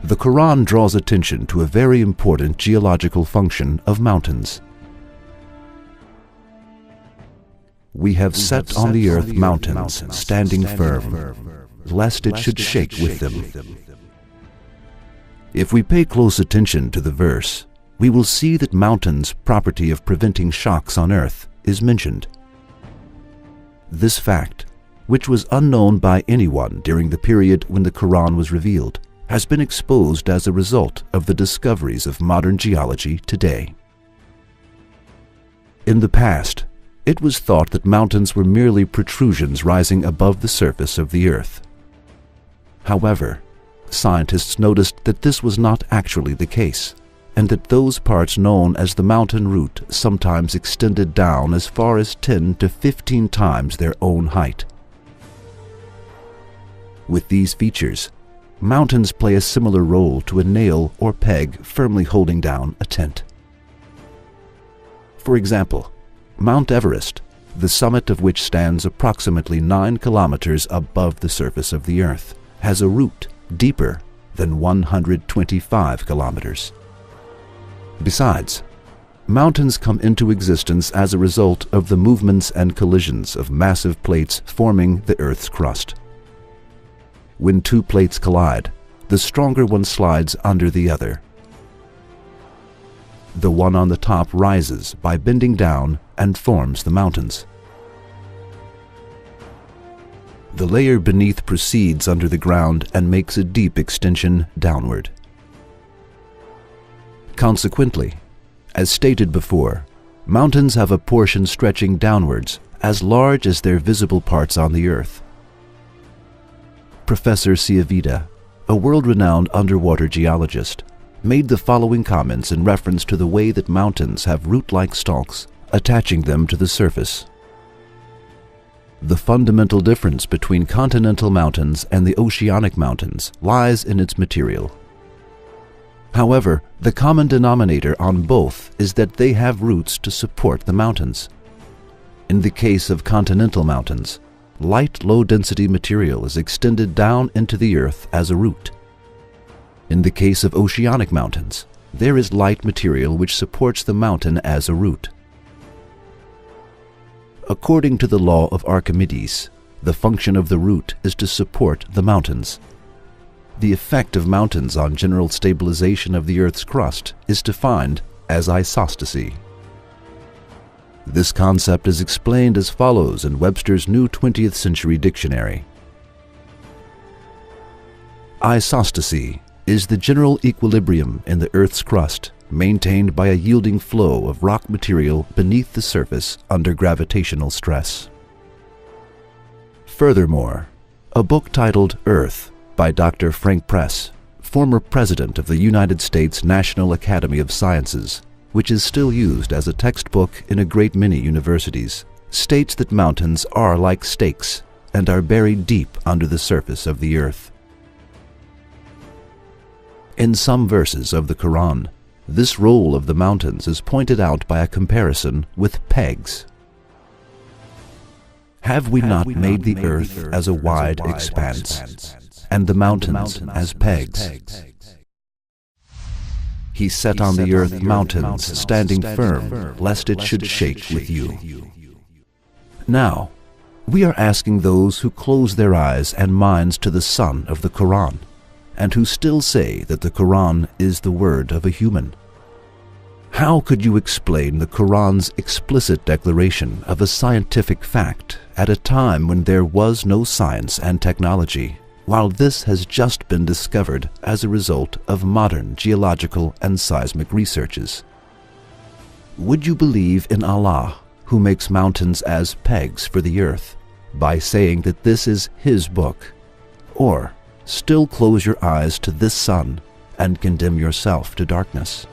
The Quran draws attention to a very important geological function of mountains. We have set on the earth mountains, standing firm, lest it should shake with them. If we pay close attention to the verse, we will see that mountains' property of preventing shocks on earth is mentioned. This fact, which was unknown by anyone during the period when the Quran was revealed, has been exposed as a result of the discoveries of modern geology today. In the past, it was thought that mountains were merely protrusions rising above the surface of the earth. However, scientists noticed that this was not actually the case, and that those parts known as the mountain root sometimes extended down as far as 10 to 15 times their own height. With these features, mountains play a similar role to a nail or peg firmly holding down a tent. For example, Mount Everest, the summit of which stands approximately 9 kilometers above the surface of the earth, has a root deeper than 125 kilometers. Besides, mountains come into existence as a result of the movements and collisions of massive plates forming the Earth's crust. When two plates collide, the stronger one slides under the other. The one on the top rises by bending down and forms the mountains. The layer beneath proceeds under the ground and makes a deep extension downward. Consequently, as stated before, mountains have a portion stretching downwards as large as their visible parts on the earth. Professor Ciavita, a world-renowned underwater geologist, made the following comments in reference to the way that mountains have root-like stalks attaching them to the surface. The fundamental difference between continental mountains and the oceanic mountains lies in its material. However, the common denominator on both is that they have roots to support the mountains. In the case of continental mountains, light low-density material is extended down into the earth as a root. In the case of oceanic mountains, there is light material which supports the mountain as a root. According to the law of Archimedes, the function of the root is to support the mountains. The effect of mountains on general stabilization of the Earth's crust is defined as isostasy. This concept is explained as follows in Webster's New 20th Century Dictionary. Isostasy is the general equilibrium in the Earth's crust maintained by a yielding flow of rock material beneath the surface under gravitational stress. Furthermore, a book titled Earth by Dr. Frank Press, former president of the United States National Academy of Sciences, which is still used as a textbook in a great many universities, states that mountains are like stakes and are buried deep under the surface of the earth. In some verses of the Quran, this role of the mountains is pointed out by a comparison with pegs. Have we not made the earth as a wide expanse, and the mountains as pegs? He set on the earth mountains, standing firm, lest it should shake with you. Now, we are asking those who close their eyes and minds to the sun of the Quran, and who still say that the Quran is the word of a human. How could you explain the Quran's explicit declaration of a scientific fact at a time when there was no science and technology, while this has just been discovered as a result of modern geological and seismic researches? Would you believe in Allah, who makes mountains as pegs for the earth, by saying that this is His book, or still close your eyes to this sun and condemn yourself to darkness?